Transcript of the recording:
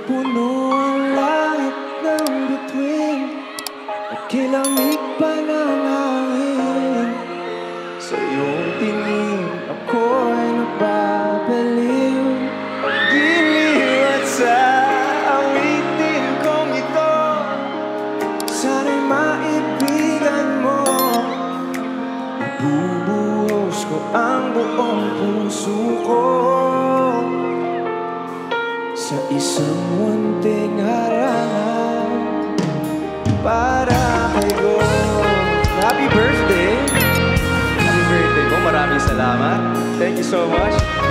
Puno ang langit ng bituin at kilamig pa ng hangin. Sa iyong tingin ako'y napapaliw. Giliw at sa awitin kong ito, sana'y maibigan mo. Ibubuhos ko ang buong puso ko sa isang munting harangan para kay God. Happy birthday! Happy birthday po. Maraming salamat. Thank you so much.